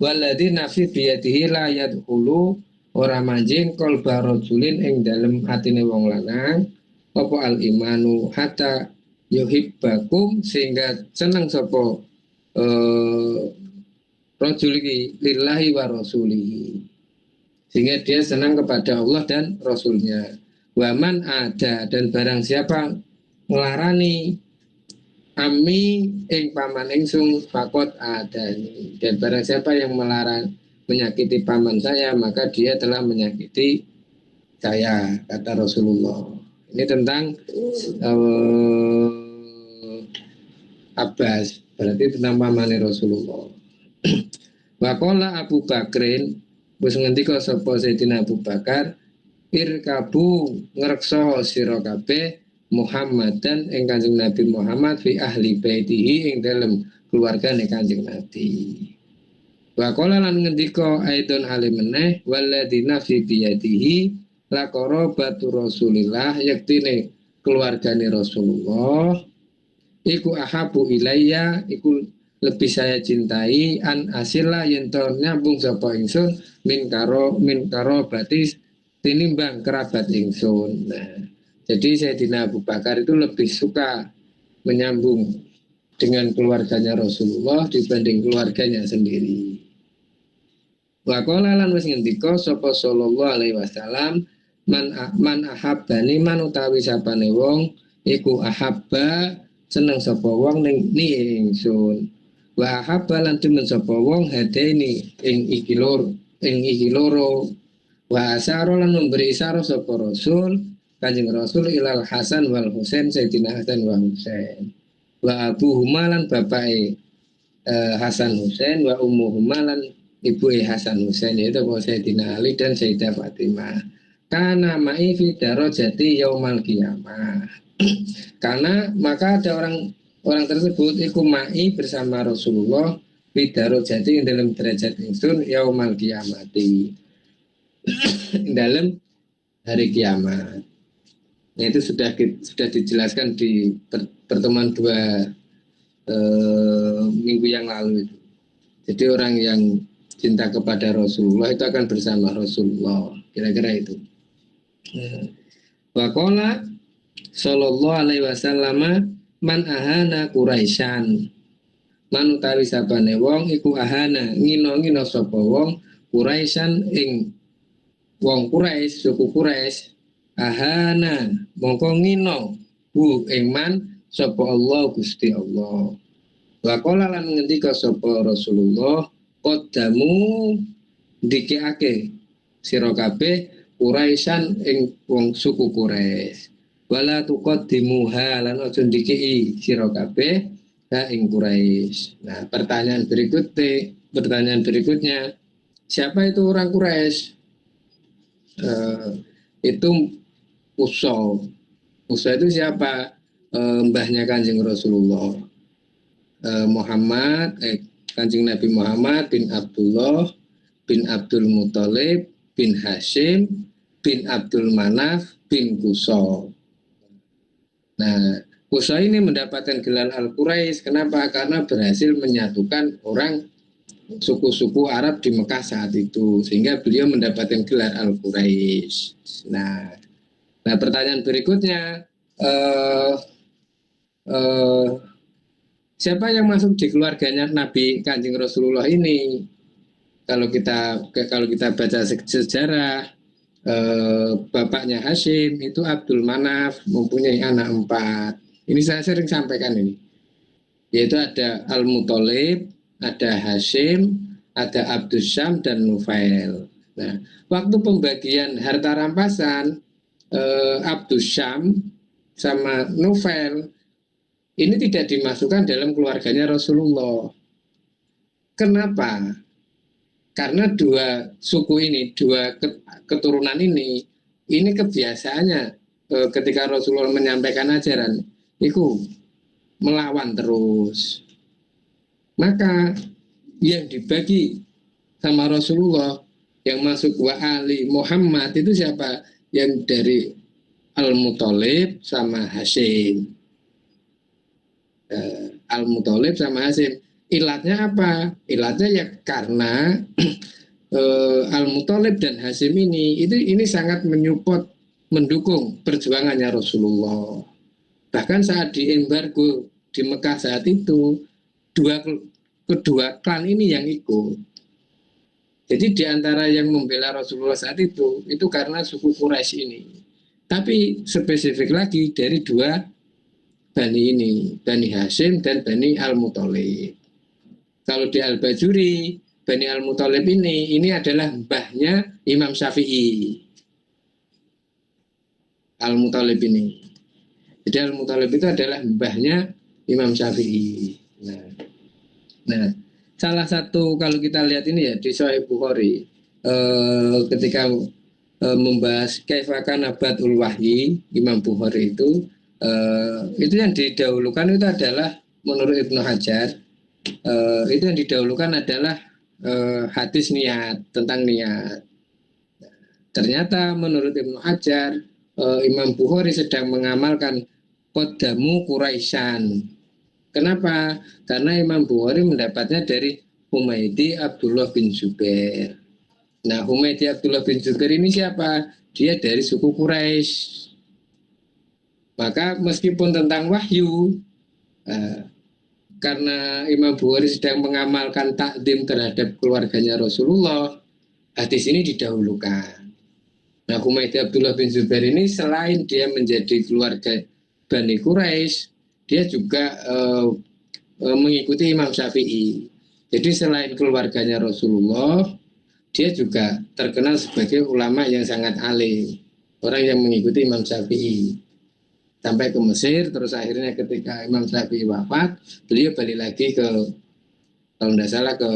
walladzi nafsi biyadihi la yadkhulu ora manjing qalba rajulin ing dalem atine wong lanang opo al imanu hatta yuhibbakum sehingga seneng sapa rajul iki lillahi wa rasulihi sehingga dia senang kepada Allah dan Rasulnya. Waman ada dan barang siapa ngelarani ami ing paman ingsun fakot adani dan barang siapa yang melarang menyakiti paman saya maka dia telah menyakiti saya kata Rasulullah. Ini tentang Abbas berarti tentang pamannya Rasulullah. Wakola Abu Bakrin wis ngendika sapa Sayyidina Abu Bakar irkabu ngrekso sira kabeh Muhammadan ing Kanjeng Nabi Muhammad fi ahli baitihi ing dalem keluargane Kanjeng Nabi. Wa qala lan ngendika aidon alimeneh waladina fi biyadihi la qarabatu Rasulillah yaktine keluargane Rasulullah iku ahabu ilayya iku lebih saya cintai an asila yen to nyambung sapa ingsun min karo batis tinimbang kerabat ingsun. Nah, jadi Sayyidina Abu Bakar itu lebih suka menyambung dengan keluarganya Rasulullah dibanding keluarganya sendiri. Wa qala lan wis ngendika sapa sallallahu alaihi wasallam man ahabbani man utawi sapane wong iku ahabba seneng sapa wong ning ni ingsun. Wa ahabba lan demen sapa wong hadeni ing iki loro wa asara lan memberi isyarat sapa Rasul Kanjeng Rasul ilal Hasan wal Husain Sayyidina Hasan wa Husain wa abuhuma lan bapake Hasan Husain wa ummuhuma lan ibu Hasan Husain yaitu Sayyidina Ali dan Sayyidah Fatimah. Karena ma'i fi darajati yaumal qiyamah. Karena maka ada orang tersebut iku ma'i bersama Rasulullah fi darajati dalam derajat ingsun yaumal qiyamati. Dalam hari kiamat. Nah, itu sudah dijelaskan di pertemuan 2 minggu yang lalu itu. Jadi orang yang cinta kepada Rasulullah itu akan bersama Rasulullah, kira-kira itu. Wa qala sallallahu alaihi wasallam man ahana Quraisyan. Man utawi sapane wong iku ahana ngino-ngino sapa wong Quraisyan ing wong Quraisy, suku Quraisy ahana mongko ngino hu ing man sapa Allah Gusti Allah. Wa qala lan ngendika sapa Rasulullah qaddamu dikake sira kabeh Quraisyan ing wong suku Quraisy wala tuqaddimuha lan aja dikeki sira kabeh ha ing Quraisy. Nah, pertanyaan berikutnya siapa itu orang Quraisy? Itu Uso itu siapa? Mbahnya Kanjeng Rasulullah Muhammad Kanjeng Nabi Muhammad bin Abdullah bin Abdul Muthalib bin Hashim bin Abdul Manaf bin Quso. Nah, Quso ini mendapatkan gelar Al-Quraisy. Kenapa? Karena berhasil menyatukan orang suku-suku Arab di Mekah saat itu, sehingga beliau mendapatkan gelar Al-Quraisy. Nah, pertanyaan berikutnya, siapa yang masuk di keluarganya Nabi Kanjeng Rasulullah ini? Kalau kita baca sejarah, bapaknya Hashim itu Abdul Manaf mempunyai anak 4. Ini saya sering sampaikan ini, yaitu ada Al-Muthalib, ada Hashim, ada Abdus Syam dan Nufail. Nah, waktu pembagian harta rampasan Abdus Syam sama Nufail ini tidak dimasukkan dalam keluarganya Rasulullah. Kenapa? Karena 2 suku ini, 2 keturunan ini kebiasaannya ketika Rasulullah menyampaikan ajaran, itu melawan terus. Maka yang dibagi sama Rasulullah yang masuk wa ali Muhammad itu siapa? Yang dari Al-Muthalib sama Hashim. Al-Muthalib sama Hashim. Ilatnya apa? Ilatnya ya karena Al-Muthalib dan Hashim ini sangat mendukung perjuangannya Rasulullah. Bahkan saat diembargo di Mekah saat itu, kedua klan ini yang ikut. Jadi di antara yang membela Rasulullah saat itu karena suku Quraisy ini. Tapi spesifik lagi dari 2 Bani ini, Bani Hashim dan Bani Al-Muthalib. Kalau di Al-Bajuri, Bani Al-Muthalib ini adalah mbahnya Imam Syafi'i. Al-Muthalib ini. Jadi Al-Muthalib itu adalah mbahnya Imam Syafi'i. Nah, salah satu kalau kita lihat ini ya di Sahih Bukhari ketika membahas kaifakan Badul Wahyi Imam Bukhari itu yang didahulukan itu adalah menurut Ibnu Hajar itu yang didahulukan adalah hadis niat, tentang niat. Ternyata menurut Ibnu Hajar, Imam Bukhari sedang mengamalkan Qaddamu Quraisyan. Kenapa? Karena Imam Bukhari mendapatnya dari Humaydi Abdullah bin Zubair. Nah, Humaydi Abdullah bin Zubair ini siapa? Dia dari suku Quraisy. Maka meskipun tentang wahyu, karena Imam Bukhari sedang mengamalkan takdim terhadap keluarganya Rasulullah, hadis ini didahulukan. Nah, Humaydi Abdullah bin Zubair ini selain dia menjadi keluarga Bani Quraisy, dia juga mengikuti Imam Syafi'i. Jadi selain keluarganya Rasulullah, dia juga terkenal sebagai ulama yang sangat alim, orang yang mengikuti Imam Syafi'i. Sampai ke Mesir, terus akhirnya ketika Imam Syafi'i wafat, beliau balik lagi ke, kalau tidak salah ke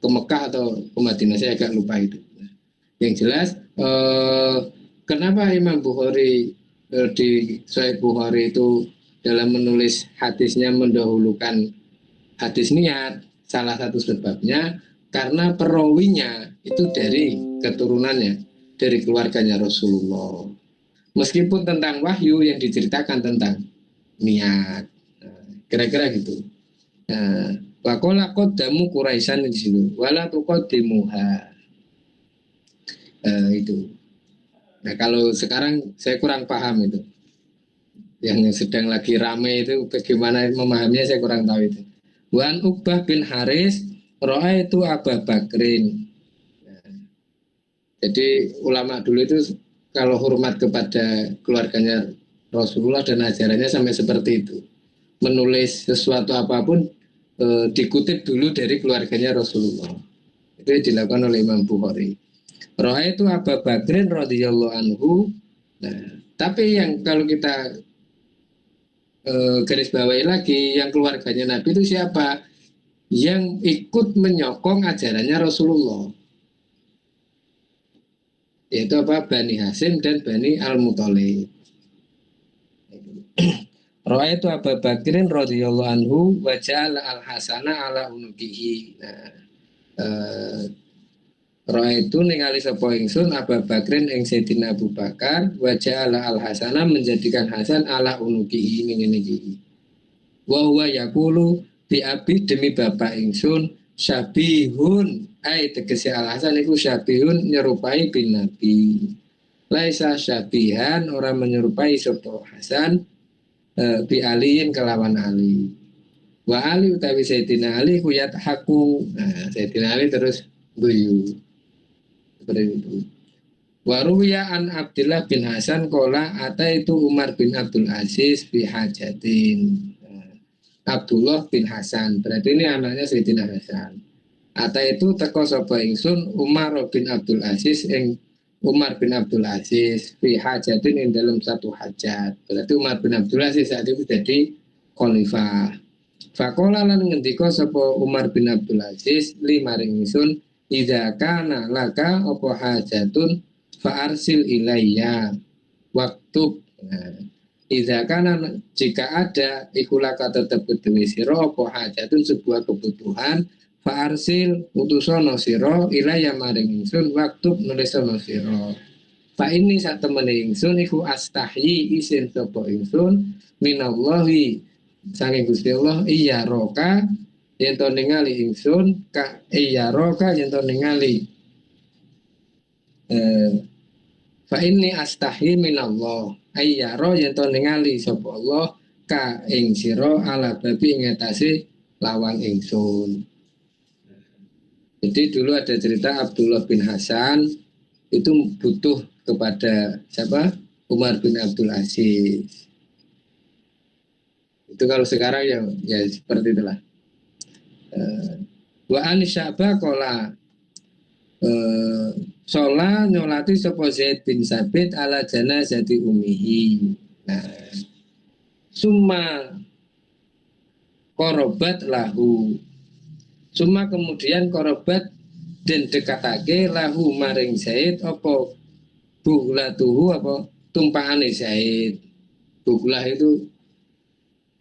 Mekah atau ke Madinah, saya agak lupa itu. Yang jelas, kenapa Imam Bukhari di Sahih Bukhari itu dalam menulis hadisnya mendahulukan hadis niat, salah satu sebabnya karena perawinya itu dari keturunannya, dari keluarganya Rasulullah. Meskipun tentang wahyu yang diceritakan tentang niat, kira-kira gitu. Nah, wakola qaddamu Quraisyan di situ, wala tuqaddimuha. Itu. Nah, kalau sekarang saya kurang paham itu. Yang sedang lagi rame itu bagaimana memahaminya saya kurang tahu itu. Wan Uqbah bin Haris roa itu Abu Bakrin. Jadi ulama dulu itu kalau hormat kepada keluarganya Rasulullah dan ajarannya sampai seperti itu. Menulis sesuatu apapun dikutip dulu dari keluarganya Rasulullah. Itu dilakukan oleh Imam Bukhari. Roha itu Abu Bakrin radhiyallahu anhu. Nah, tapi yang kalau kita garis bawahi lagi, yang keluarganya Nabi itu siapa? Yang ikut menyokong ajarannya Rasulullah. Yaitu apa? Bani Hasim dan Bani Al-Muthalib. Roha itu Abu Bakrin radhiyallahu anhu wa ja'ala al-hasana ala unukihi. Nah, roha itu ningali sapa ingsun Abu Bakrin ing Sayyidina Abu Bakar wa ja'ala al-hasana menjadikan Hasan ala unukihi ngene iki. Wa huwa yaqulu bi abi demi bapak ingsun syabihun ai tegese al-Hasan iku syabihun nyerupai bin Nabi. Laisa syabihan orang menyerupai sapa Hasan bi aliin kelawan Ali. Wa Ali utawi Sayyidina Ali ku yathaku. Nah, Sayyidina Ali terus guyu. Seperti itu. Waruya an Abdullah bin Hasan kola ata itu Umar bin Abdul Aziz bi hajatin. Abdullah bin Hasan berarti ini anaknya Sayyidina Hasan. Ata itu teko sapa ingsun Umar bin Abdul Aziz ing Umar bin Abdul Aziz fi hajatin ing dalam satu hajat. Berarti Umar bin Abdul Aziz saat itu jadi khalifah. Fakola lan ngendika sapa Umar bin Abdul Aziz li maring ingsun idza kana laka apa hajatun fa arsil ilayya waktu. Idza kana jika ada ikulaka tetep kedue sira apa hajatun sebuah kebutuhan fa arsil utusono sira ilayya maring ingsun waktu nulisono sira. Fa ini sak temene ingsun iku astahyi isin sapa ingsun minallahi saking Gusti Allah iya roka yen to ningali ingsun ka iya roka yen to ningali fa inni astahi minallah ayyara yen to ningali sapa Allah ka ing sira ala babi ngetasi lawang ingsun. Jadi dulu ada cerita Abdullah bin Hasan itu butuh kepada siapa? Umar bin Abdul Aziz. Itu kalau sekarang ya seperti itulah. Wa an sya'ba qala sholat nyolati sapa Zaid bin Sabit ala janazati umihi. Nah, summa korobat lahu. Summa kemudian korobat dan dekatake lahu maring Zaid apa buhlatuhu apa tumpakane Zaid. Buhlah itu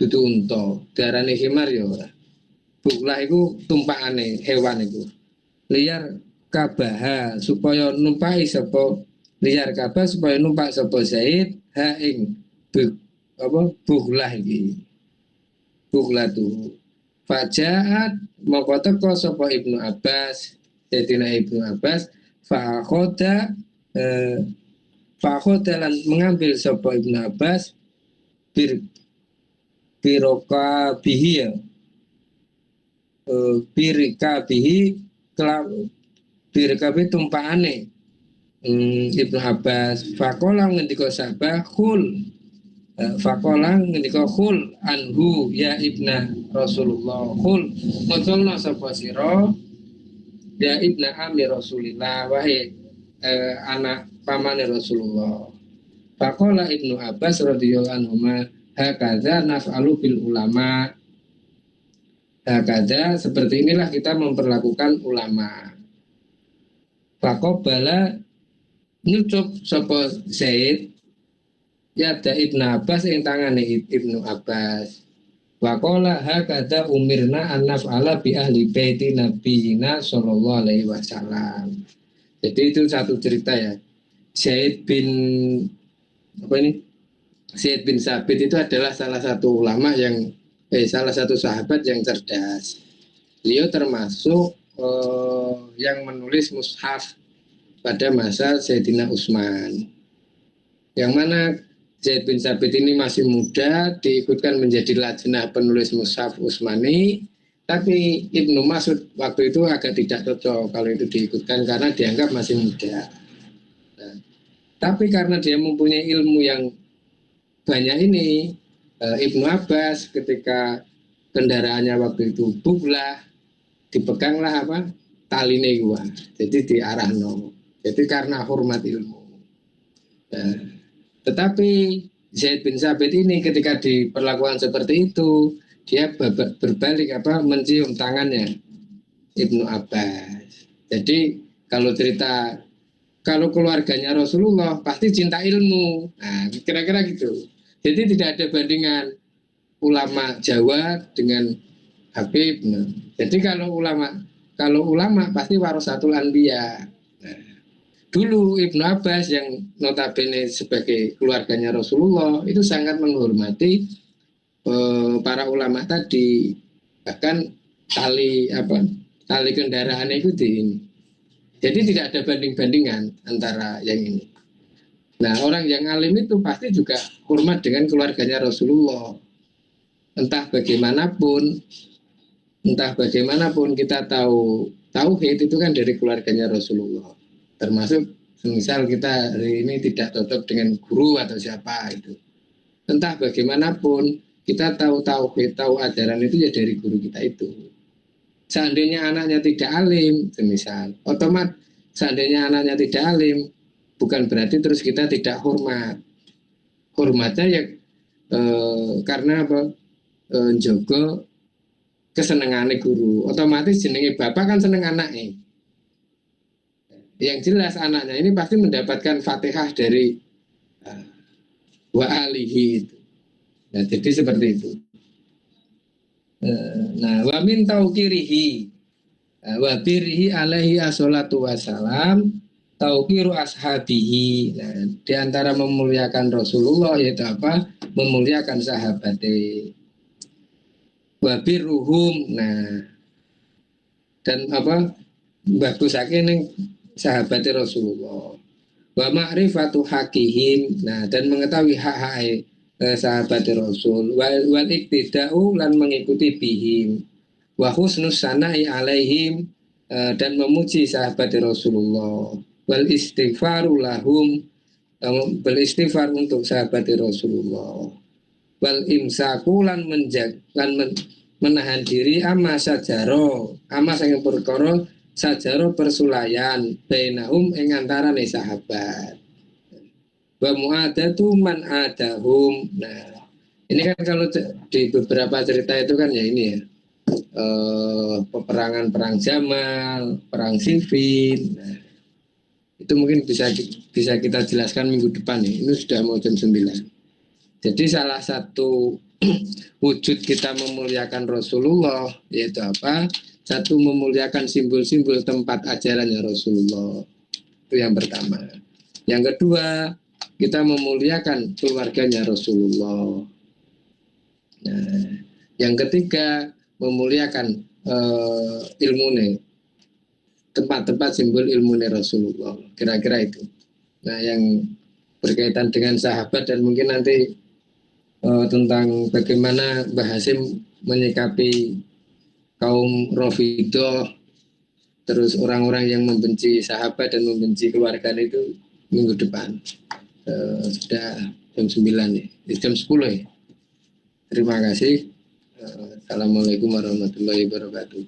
dudu unta, darane himar ya ora. Buhlah itu tumpakane hewan itu. liar kabaha supaya numpai sapa liar kabah supaya numpak sapa Zaid ha ing apa bughlah iki bughlah tuh fajaat moko teko sapa Ibnu Abbas Sayyidina Ibnu Abbas fakhoda fakhoda lan mengambil sapa Ibnu Abbas bir biroka bihi ya birika bihi birika bihi tumpaane Ibnu Abbas fakola ngendika sabah khul fakola ngendika khul anhu ya ibna Rasulullah khul ngotolno sapa sira ya ibna ammi Rasulillah wahai anak pamane Rasulullah fakola Ibnu Abbas radhiyallahu anhu hakadza naf'alu bil ulama hakadza seperti inilah kita memperlakukan ulama fakobala nyucup sapa Zaid ya da Ibnu Abbas ing tangane Ibnu Abbas waqala hakadza umirna an naf'ala bi ahli baiti nabiyina sallallahu alaihi wasallam. Jadi itu satu cerita ya. Zaid bin apa ini? Zaid bin Sabit itu adalah salah satu ulama yang salah satu sahabat yang cerdas. Beliau termasuk yang menulis mushaf pada masa Sayyidina Utsman. Yang mana Zaid bin Sabit ini masih muda, diikutkan menjadi lajnah penulis mushaf Utsmani, tapi Ibnu Mas'ud waktu itu agak tidak cocok kalau itu diikutkan karena dianggap masih muda. Nah, tapi karena dia mempunyai ilmu yang banyak ini, Ibnu Abbas ketika kendaraannya waktu itu buglah, dipeganglah apa taline gua, jadi diarahno. Jadi karena hormat ilmu. Nah, tetapi Zaid bin Sabit ini ketika diperlakukan seperti itu, dia berbalik apa mencium tangannya Ibnu Abbas. Jadi kalau cerita kalau keluarganya Rasulullah pasti cinta ilmu. Nah, kira-kira gitu. Jadi tidak ada bandingan ulama Jawa dengan Habib. Nah, jadi kalau ulama pasti warasatul anbiya. Nah, dulu Ibnu Abbas yang notabene sebagai keluarganya Rasulullah itu sangat menghormati para ulama tadi, bahkan tali kendaraan itu jadi tidak ada banding-bandingan antara yang ini. Nah, orang yang alim itu pasti juga hormat dengan keluarganya Rasulullah. Entah bagaimanapun kita tahu tauhid itu kan dari keluarganya Rasulullah. Termasuk misal kita hari ini tidak cocok dengan guru atau siapa itu. Entah bagaimanapun kita tahu tauhid, tahu ajaran itu ya dari guru kita itu. Seandainya anaknya tidak alim, semisal seandainya anaknya tidak alim, bukan berarti terus kita tidak hormat. Hormatnya ya karena apa? Njogo kesenengane guru. Otomatis jenenge bapak kan seneng anaknya. Yang jelas anaknya ini pasti mendapatkan Fatihah dari wa alihi itu. Nah, jadi seperti itu. Nah, wa min tauqirihi wa birhi alaihi assalatu wassalam tauqiru ashabihi. Nah, di antara memuliakan Rasulullah yaitu apa? Memuliakan sahabatnya. Wa birruhum. Nah, dan apa? Bagusake ning sahabatnya Rasulullah. Wa ma'rifatu hakihim. Nah, dan mengetahui hak-hak sahabat Rasul wal iktida'u lan mengikuti bihim wa husnus sana'i alaihim dan memuji sahabat Rasulullah wal istighfaru lahum beristighfar untuk sahabat Rasulullah wal imsaku lan menahan diri ama yang perkara sajaro persulayan bainahum ing antarane sahabat wa mu'adatu man adahum. Nah, ini kan kalau di beberapa cerita itu kan ya ini ya peperangan perang Jamal, perang Siffin. Nah, itu mungkin bisa kita jelaskan minggu depan ya. Ini sudah mau jam 9. Jadi salah satu wujud kita memuliakan Rasulullah yaitu apa? Satu, memuliakan simbol-simbol tempat ajarannya Rasulullah. Itu yang pertama. Yang kedua, kita memuliakan keluarganya Rasulullah. Nah, yang ketiga, memuliakan ilmu, tempat-tempat simbol ilmu Rasulullah. Kira-kira itu. Nah, yang berkaitan dengan sahabat dan mungkin nanti tentang bagaimana Mbah Hasim menyikapi kaum Rafidhah, terus orang-orang yang membenci sahabat dan membenci keluarga itu minggu depan. Sudah jam 9 nih, jam 10 ya. Terima kasih. Assalamualaikum warahmatullahi wabarakatuh.